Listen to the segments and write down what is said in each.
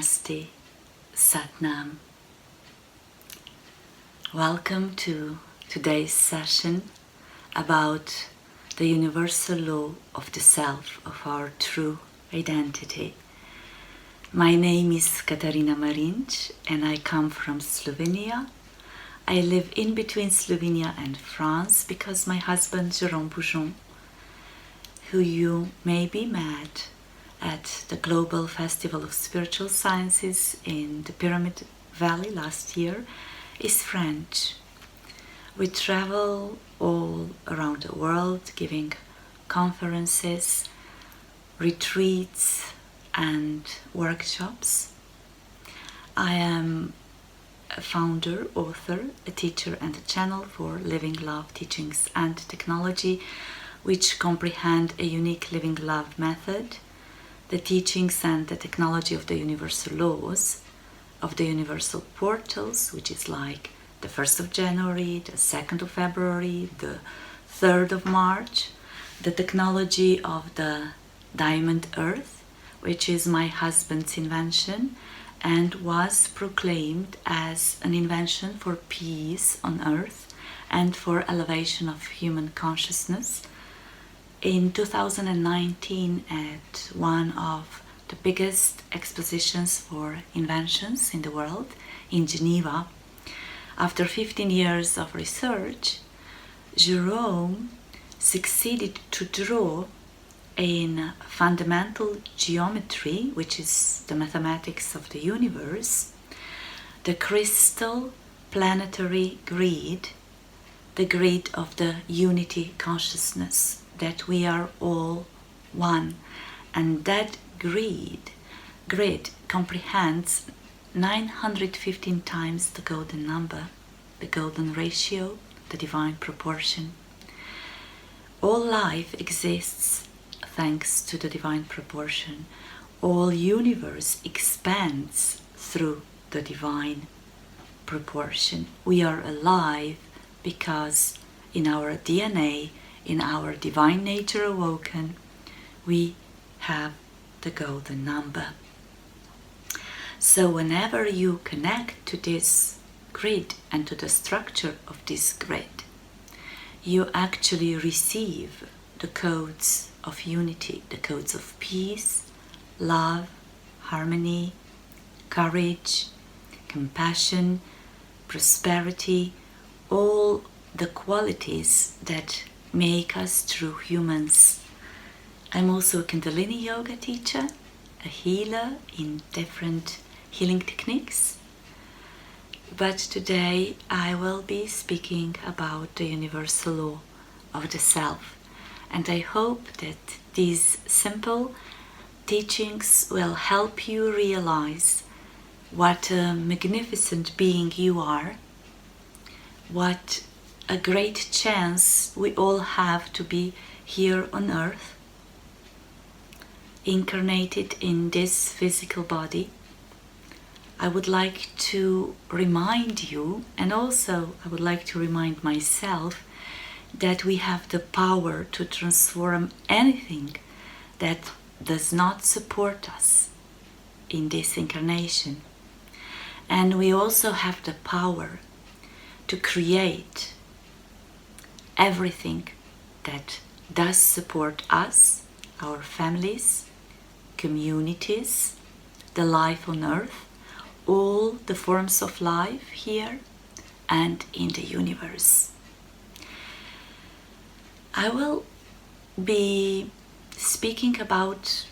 Namaste, Satnam. Welcome to today's session about the universal law of the self, of our true identity. My name is Katarina Maringe and I come from Slovenia. I live in between Slovenia and France because my husband Jérôme Boujon, who you maybe met at the Global Festival of Spiritual Sciences in the Pyramid Valley last year, is French. We travel all around the world giving conferences, retreats and workshops. I am a founder, author, a teacher and a channel for living love teachings and technology, which comprehend a unique living love method, the teachings and the technology of the universal laws, of the universal portals, which is like the 1st of January, the 2nd of February, the 3rd of March, the technology of the diamond earth, which is my husband's invention and was proclaimed as an invention for peace on earth and for elevation of human consciousness in 2019 at one of the biggest expositions for inventions in the world in Geneva. After 15 years of research, Jérôme succeeded to draw in fundamental geometry, which is the mathematics of the universe, the crystal planetary grid, the grid of the unity consciousness, that we are all one, and that grid comprehends 915 times the golden number, the golden ratio, the divine proportion. All life exists thanks to the divine proportion. All universe expands through the divine proportion. We are alive because in our DNA, in our divine nature awoken, we have the golden number. So whenever you connect to this grid and to the structure of this grid, you actually receive the codes of unity, the codes of peace, love, harmony, courage, compassion, prosperity, all the qualities that make us true humans. I'm also a Kundalini yoga teacher, a healer in different healing techniques. But today I will be speaking about the universal law of the self. And I hope that these simple teachings will help you realize what a magnificent being you are, what a great chance we all have to be here on earth, incarnated in this physical body. I would like to remind you, and also I would like to remind myself, that we have the power to transform anything that does not support us in this incarnation. And we also have the power to create everything that does support us, our families, communities, the life on earth, all the forms of life here and in the universe. I will be speaking about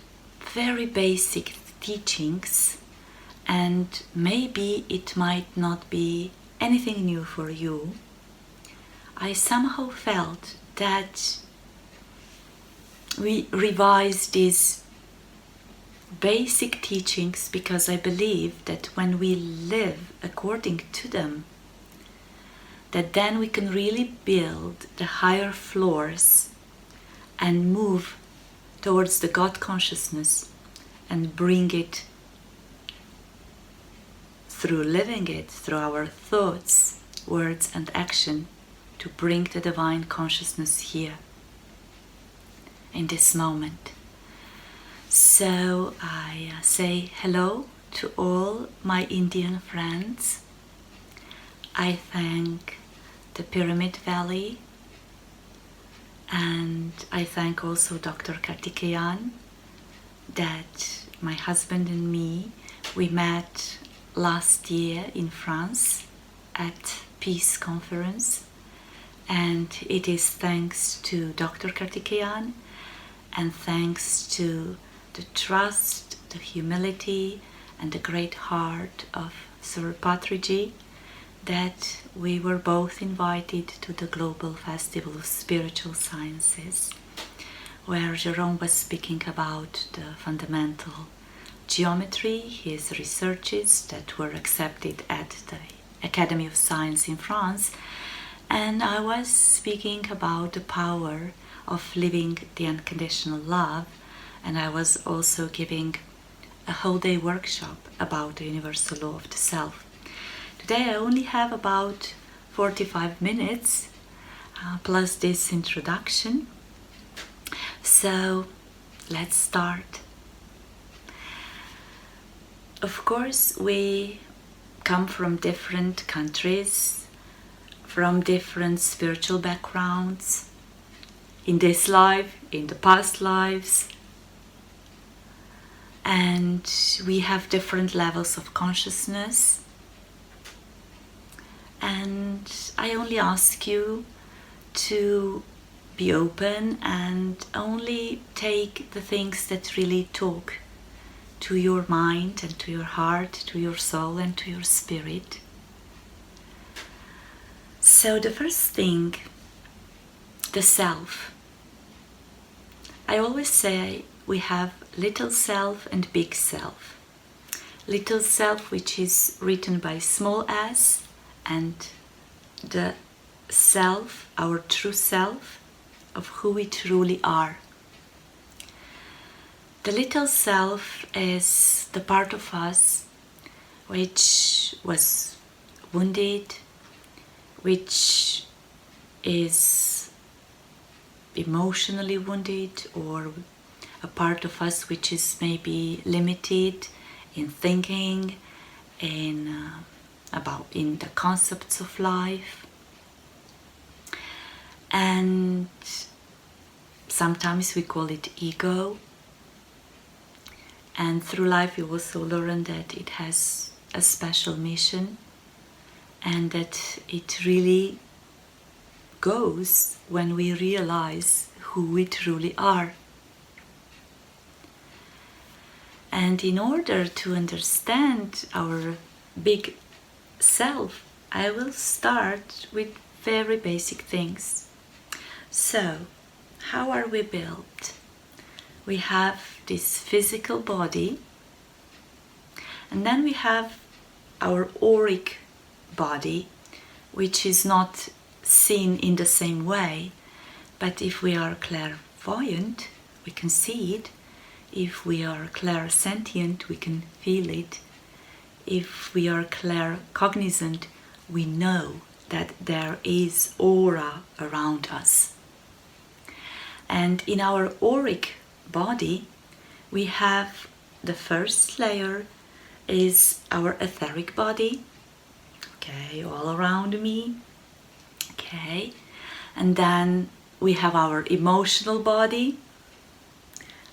very basic teachings, and maybe it might not be anything new for you. I somehow felt that we revise these basic teachings because I believe that when we live according to them, that then we can really build the higher floors and move towards the God consciousness and bring it through living it, through our thoughts, words and action, to bring the divine consciousness here in this moment. So I say hello to all my Indian friends. I thank the Pyramid Valley, and I thank also Dr. Kartikeyan that my husband and me, we met last year in France at Peace Conference, and it is thanks to Dr. Kartikeyan and thanks to the trust, the humility and the great heart of Sir Patriji that we were both invited to the Global Festival of Spiritual Sciences, where Jerome was speaking about the fundamental geometry, his researches that were accepted at the Academy of Science in France, and I was speaking about the power of living the unconditional love, and I was also giving a whole day workshop about the universal law of the self. Today I only have about 45 minutes plus this introduction, so let's start. Of course, we come from different countries, from different spiritual backgrounds, in this life, in the past lives, and we have different levels of consciousness. And I only ask you to be open and only take the things that really talk to your mind and to your heart, to your soul and to your spirit. So the first thing, the self. I always say we have little self and big self. Little self, which is written by small s, and the self, our true self, of who we truly are. The little self is the part of us which was wounded, which is emotionally wounded, or a part of us which is maybe limited in thinking, in the concepts of life, and sometimes we call it ego. And through life we also learn that it has a special mission and that it really goes when we realize who we truly are. And in order to understand our big self, I will start with very basic things. So, how are we built? We have this physical body, and then we have our auric body, which is not seen in the same way, but if we are clairvoyant, we can see it. If we are clairsentient, we can feel it. If we are claircognizant, we know that there is aura around us. And in our auric body, we have the first layer is our etheric body, okay, all around me, okay, and then we have our emotional body,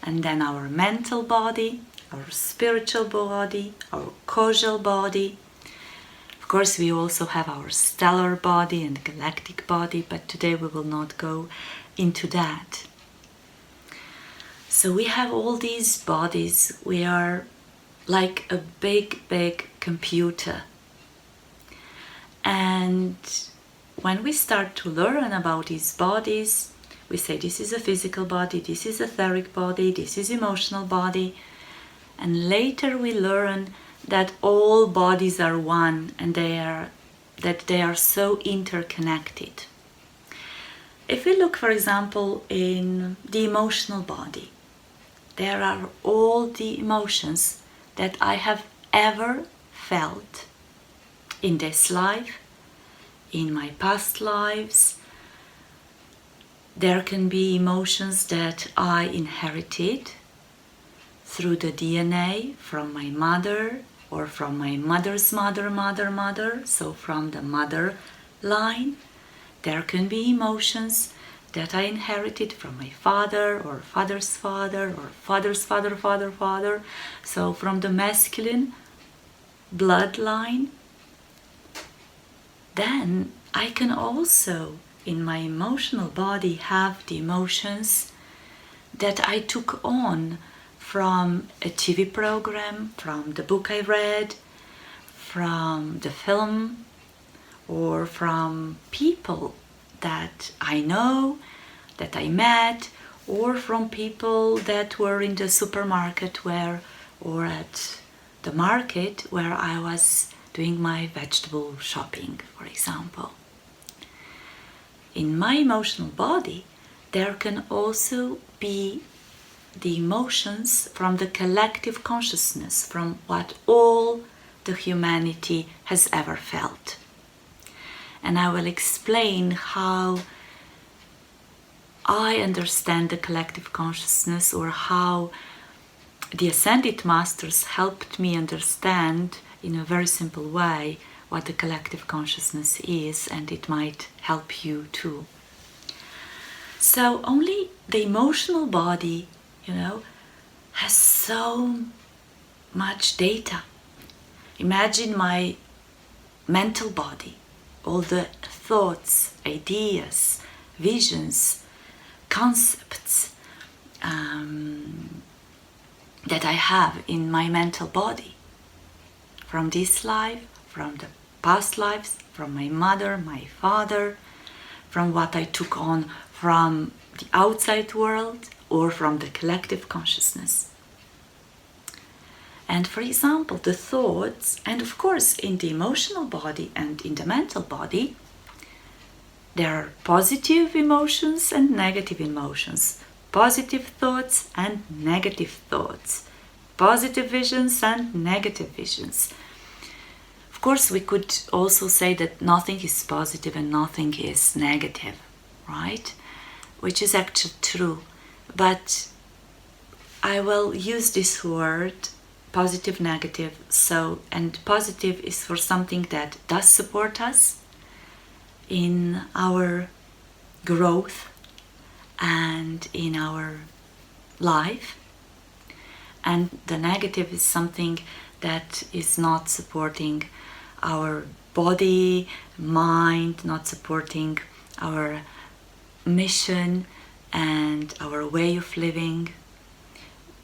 and then our mental body, our spiritual body, our causal body. Of course, we also have our stellar body and galactic body, but today we will not go into that. So we have all these bodies. We are like a big, big computer. And when we start to learn about these bodies, we say this is a physical body, this is etheric body, this is emotional body. And later we learn that all bodies are one and that they are so interconnected. If we look, for example, in the emotional body, there are all the emotions that I have ever felt in this life, in my past lives. There can be emotions that I inherited through the DNA from my mother, or from my mother's mother, so from the mother line. There can be emotions that I inherited from my father or father's father or father's father. So from the masculine bloodline. Then I can also, in my emotional body, have the emotions that I took on from a TV program, from the book I read, from the film, or from people that I know, that I met, or from people that were in the supermarket or at the market where I was doing my vegetable shopping, for example. In my emotional body, there can also be the emotions from the collective consciousness, from what all the humanity has ever felt. And I will explain how I understand the collective consciousness, or how the Ascended Masters helped me understand in a very simple way what the collective consciousness is, and it might help you too. So only the emotional body, has so much data. Imagine my mental body, all the thoughts, ideas, visions, concepts that I have in my mental body. From this life, from the past lives, from my mother, my father, from what I took on from the outside world, or from the collective consciousness. And for example, the thoughts, and of course in the emotional body and in the mental body, there are positive emotions and negative emotions, positive thoughts and negative thoughts, positive visions and negative visions. Of course, we could also say that nothing is positive and nothing is negative, right? Which is actually true. But I will use this word positive, negative. And positive is for something that does support us in our growth and in our life. And the negative is something that is not supporting our body, mind, not supporting our mission and our way of living.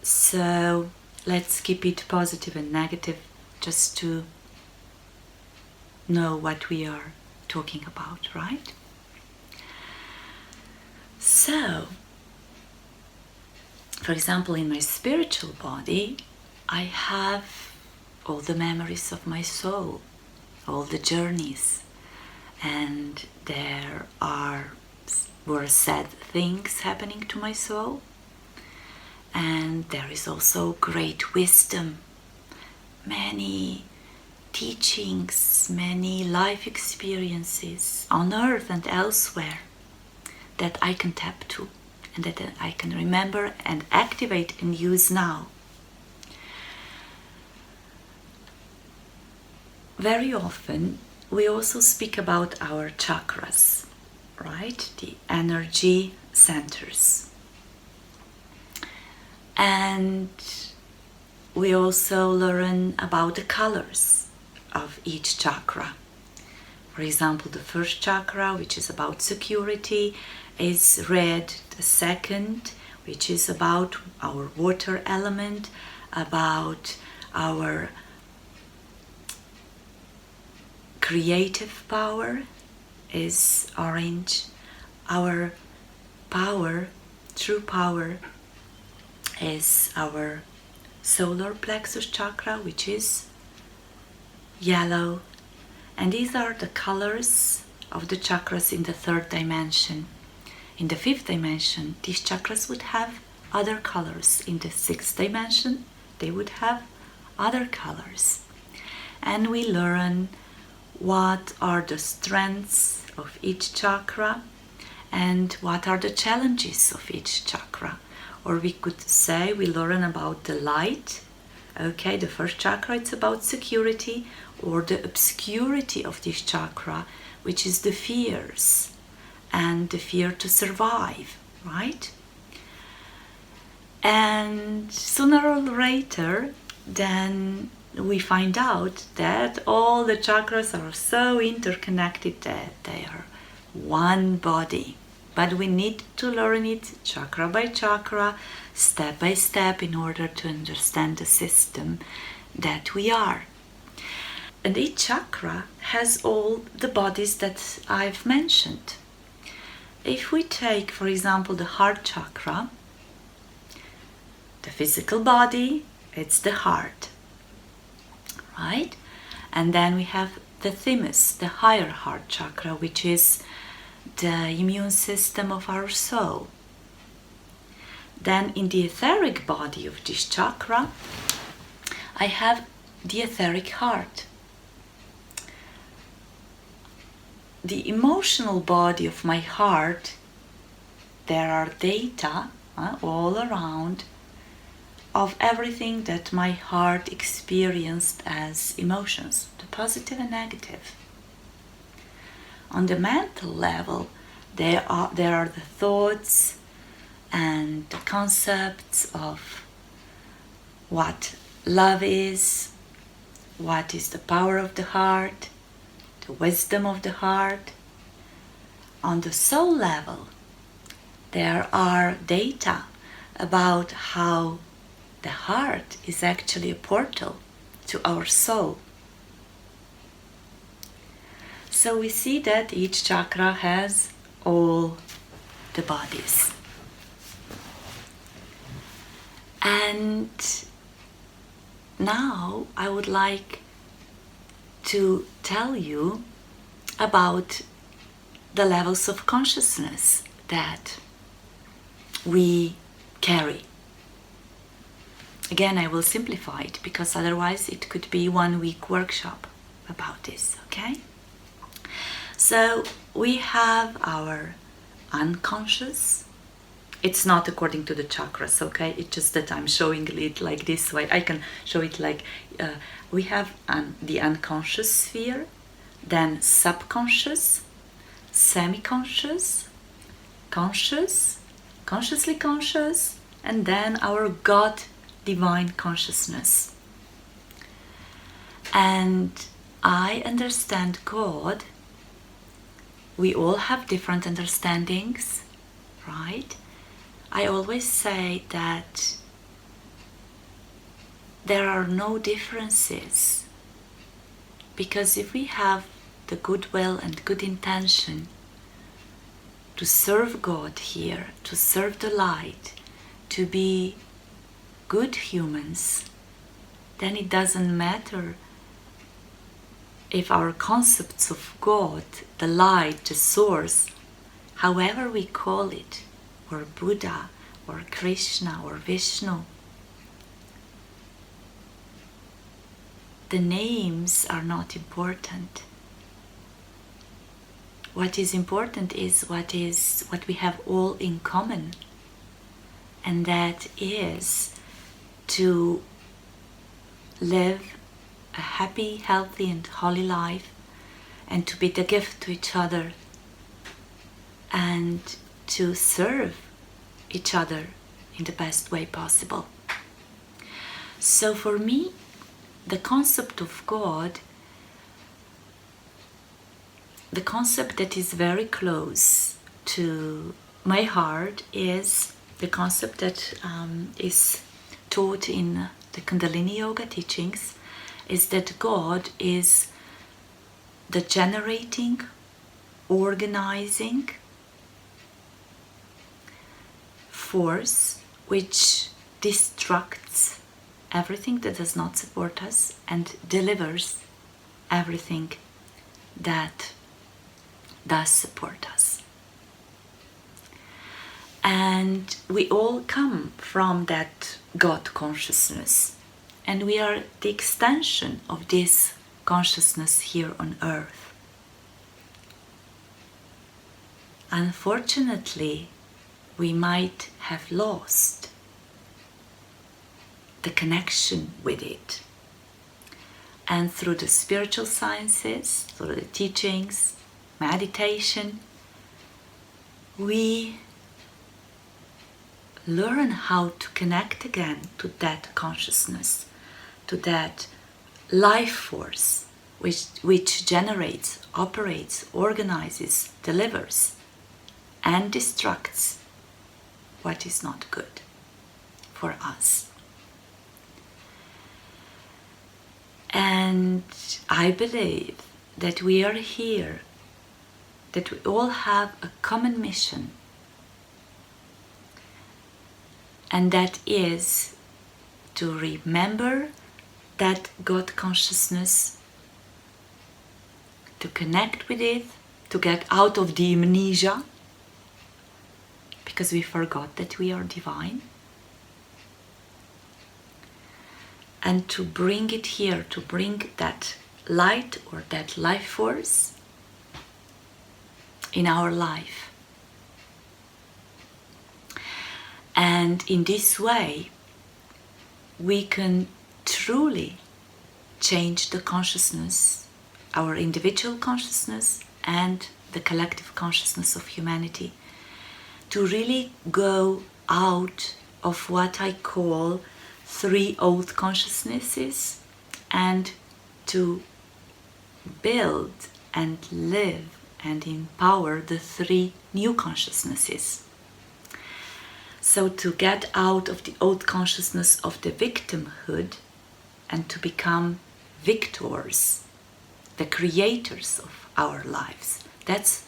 So let's keep it positive and negative, just to know what we are talking about, right? So, for example, in my spiritual body, I have all the memories of my soul, all the journeys, and there were sad things happening to my soul, and there is also great wisdom, many teachings, many life experiences on earth and elsewhere that I can tap to and that I can remember and activate and use now. Very often we also speak about our chakras, right? The energy centers. And we also learn about the colors of each chakra. For example, the first chakra, which is about security, is red. The second, which is about our water element, about our creative power, is orange. Our power, true power, is our solar plexus chakra, which is yellow. And these are the colors of the chakras in the third dimension. In the fifth dimension, these chakras would have other colors. In the sixth dimension, they would have other colors. And we learn what are the strengths of each chakra and what are the challenges of each chakra. Or we could say we learn about the light Okay, the first chakra, it's about security or the obscurity of this chakra, which is the fears and the fear to survive, right? And sooner or later, then we find out that all the chakras are so interconnected that they are one body. But we need to learn it chakra by chakra, step by step, in order to understand the system that we are. And each chakra has all the bodies that I've mentioned. If we take, for example, the heart chakra, the physical body, it's the heart, right? And then we have the thymus, the higher heart chakra, which is the immune system of our soul. Then in the etheric body of this chakra, I have the etheric heart. The emotional body of my heart, there are data all around of everything that my heart experienced as emotions, the positive and negative. On the mental level, there are the thoughts and the concepts of what love is, what is the power of the heart, the wisdom of the heart. On the soul level, there are data about how the heart is actually a portal to our soul. So we see that each chakra has all the bodies. And now I would like to tell you about the levels of consciousness that we carry. Again, I will simplify it because otherwise it could be 1 week workshop about this, okay? So we have our unconscious. It's not according to the chakras, okay? It's just that I'm showing it like this way. I can show it like we have the unconscious sphere, then subconscious, semi-conscious, conscious, consciously conscious, and then our God divine consciousness. And I understand God. We all have different understandings, right? I always say that there are no differences, because if we have the goodwill and good intention to serve God here, to serve the light, to be good humans, then it doesn't matter if our concepts of God, the light, the source, however we call it, or Buddha, or Krishna, or Vishnu, the names are not important. What is important is what we have all in common, and that is to live a happy, healthy and holy life, and to be the gift to each other, and to serve each other in the best way possible. So for me, the concept of God, the concept that is very close to my heart, is the concept that is taught in the Kundalini Yoga teachings, is that God is the generating, organizing force which destructs everything that does not support us and delivers everything that does support us. And we all come from that God consciousness, and we are the extension of this consciousness here on earth. Unfortunately, we might have lost the connection with it. And through the spiritual sciences, through the teachings, meditation, we learn how to connect again to that consciousness, to that life force which generates, operates, organizes, delivers, and destructs what is not good for us. And I believe that we are here, that we all have a common mission, and that is to remember that God consciousness, to connect with it, to get out of the amnesia, because we forgot that we are divine, and to bring it here, to bring that light or that life force in our life. And in this way, we can truly change the consciousness, our individual consciousness and the collective consciousness of humanity, to really go out of what I call 3 old consciousnesses and to build and live and empower the 3 new consciousnesses. So to get out of the old consciousness of the victimhood and to become victors, the creators of our lives. That's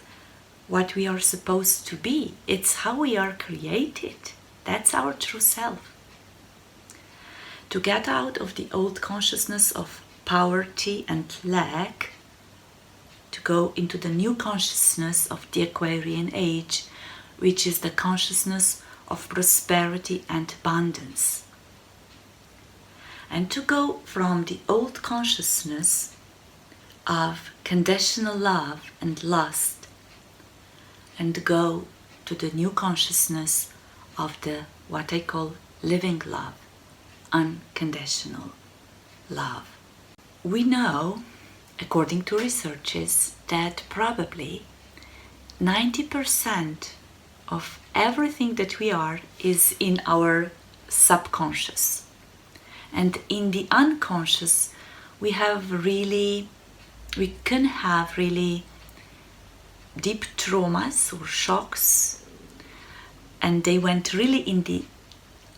what we are supposed to be. It's how we are created. That's our true self. To get out of the old consciousness of poverty and lack, to go into the new consciousness of the Aquarian age, which is the consciousness of prosperity and abundance. And to go from the old consciousness of conditional love and lust and go to the new consciousness of the what I call living love, unconditional love. We know, according to researches, that probably 90% of everything that we are is in our subconscious. And in the unconscious, we can have really deep traumas or shocks, and they went really in the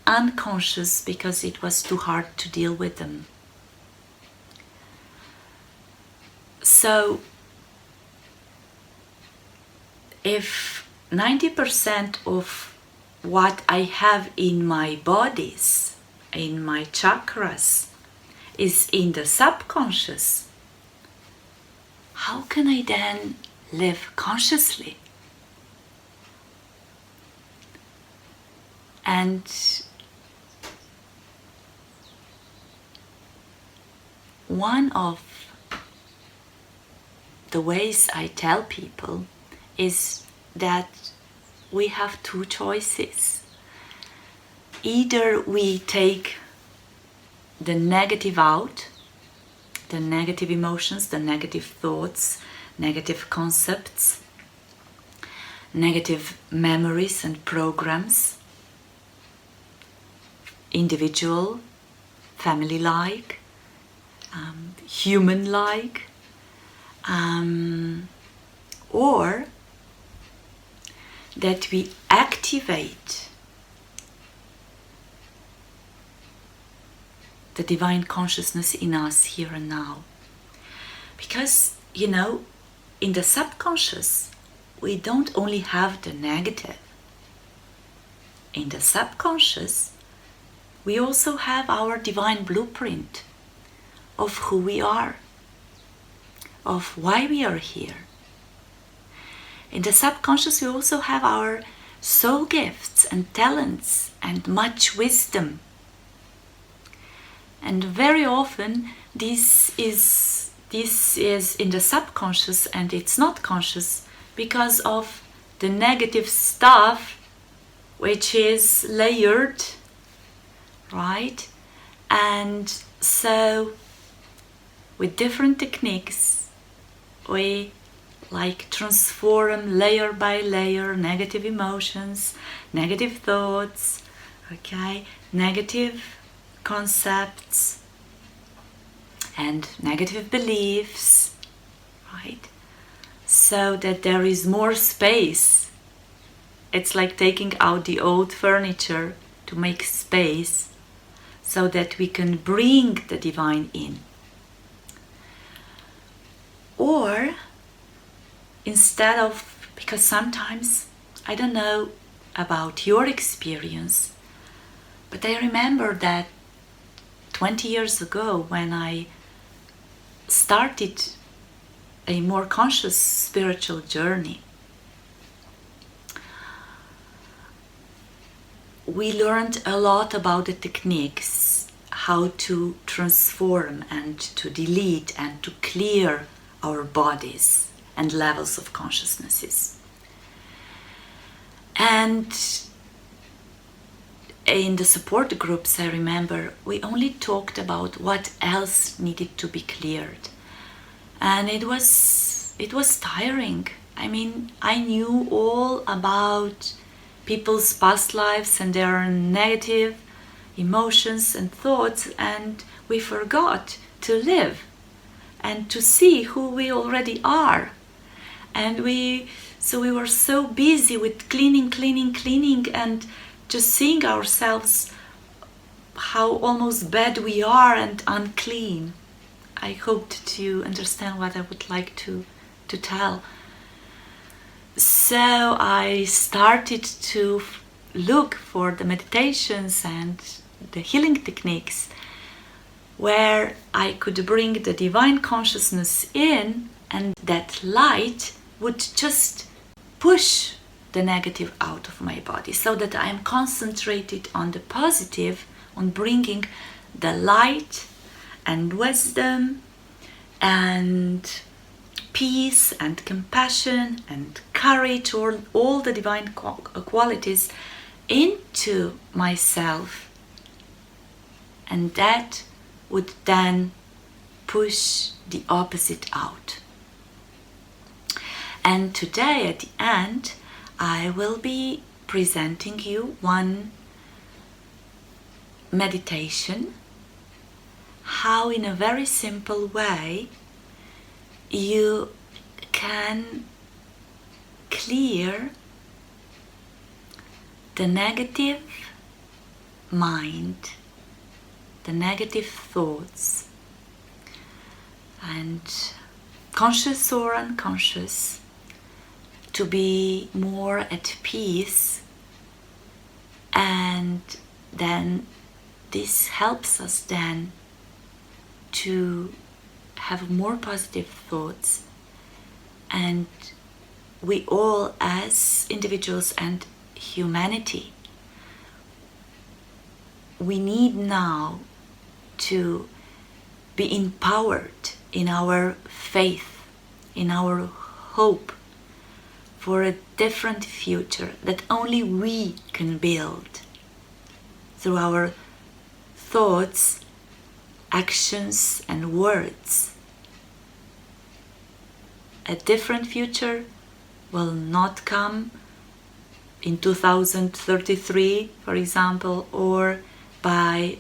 unconscious because it was too hard to deal with them. So if 90% of what I have in my bodies, in my chakras, is in the subconscious, how can I then live consciously? And one of the ways I tell people is that we have 2 choices. Either we take the negative out, the negative emotions, the negative thoughts, negative concepts, negative memories and programs, individual, family-like, human-like, or that we activate the divine consciousness in us here and now. Because, in the subconscious, we don't only have the negative. In the subconscious, we also have our divine blueprint of who we are, of why we are here. In the subconscious, we also have our soul gifts and talents and much wisdom. And very often this is in the subconscious and it's not conscious because of the negative stuff which is layered, right? And so with different techniques, we transform layer by layer negative emotions, negative thoughts, okay, negative concepts and negative beliefs, right? So that there is more space. It's like taking out the old furniture to make space so that we can bring the divine in. Or instead of, because sometimes, I don't know about your experience, but I remember that 20 years ago when I started a more conscious spiritual journey, we learned a lot about the techniques, how to transform and to delete and to clear our bodies and levels of consciousnesses. And in the support groups, I remember, we only talked about what else needed to be cleared. And it was tiring. I mean, I knew all about people's past lives and their negative emotions and thoughts, and we forgot to live and to see who we already are. And we were so busy with cleaning and just seeing ourselves how almost bad we are and unclean. I hoped to understand what I would like to tell. So I started to look for the meditations and the healing techniques where I could bring the divine consciousness in, and that light would just push the negative out of my body, so that I am concentrated on the positive, on bringing the light and wisdom and peace and compassion and courage, or all the divine qualities into myself. And that would then push the opposite out. And today at the end, I will be presenting you one meditation, how in a very simple way you can clear the negative mind, the negative thoughts, and conscious or unconscious, to be more at peace. And then this helps us then to have more positive thoughts, and we all as individuals and humanity, we need now to be empowered in our faith, in our hope for a different future that only we can build through our thoughts, actions and words. A different future will not come in 2033, for example, or by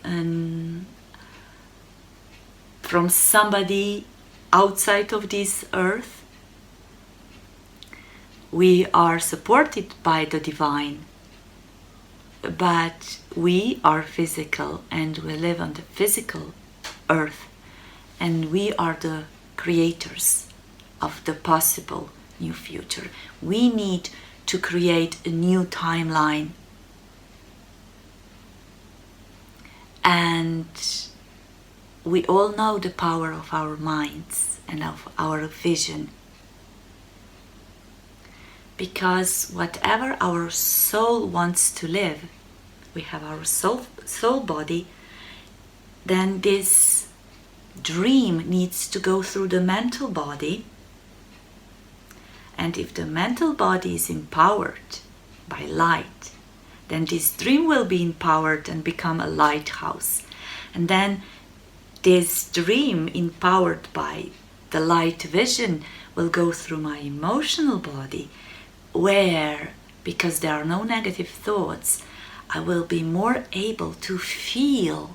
from somebody outside of this earth. We are supported by the divine, but we are physical and we live on the physical earth, and we are the creators of the possible new future. We need to create a new timeline, and we all know the power of our minds and of our vision, because whatever our soul wants to live, we have our soul body, then this dream needs to go through the mental body. And if the mental body is empowered by light, then this dream will be empowered and become a lighthouse. And then this dream, empowered by the light vision, will go through my emotional body, where, because there are no negative thoughts, I will be more able to feel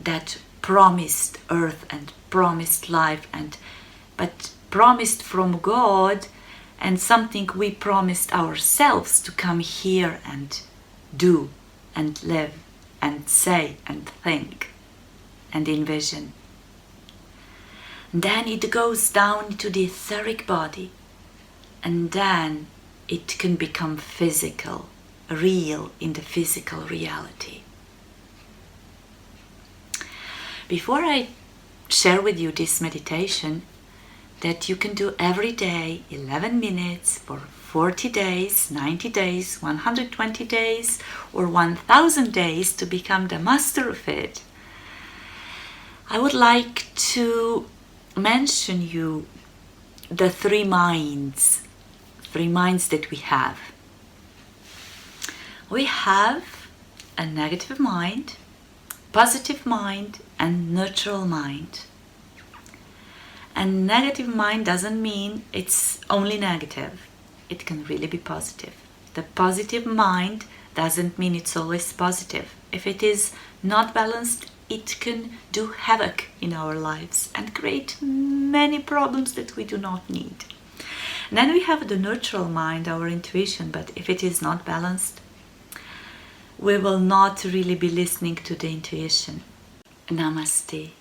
that promised earth and promised life, but promised from God, and something we promised ourselves to come here and do and live and say and think and envision. And then it goes down to the etheric body, and then it can become physical, real in the physical reality. Before I share with you this meditation that you can do every day, 11 minutes for 40 days, 90 days, 120 days, or 1000 days to become the master of it, I would like to mention you the three minds that we have. We have a negative mind, positive mind, and neutral mind. And negative mind doesn't mean it's only negative. It can really be positive. The positive mind doesn't mean it's always positive. If it is not balanced, it can do havoc in our lives and create many problems that we do not need. And then we have the neutral mind, our intuition, but if it is not balanced, we will not really be listening to the intuition. Namaste.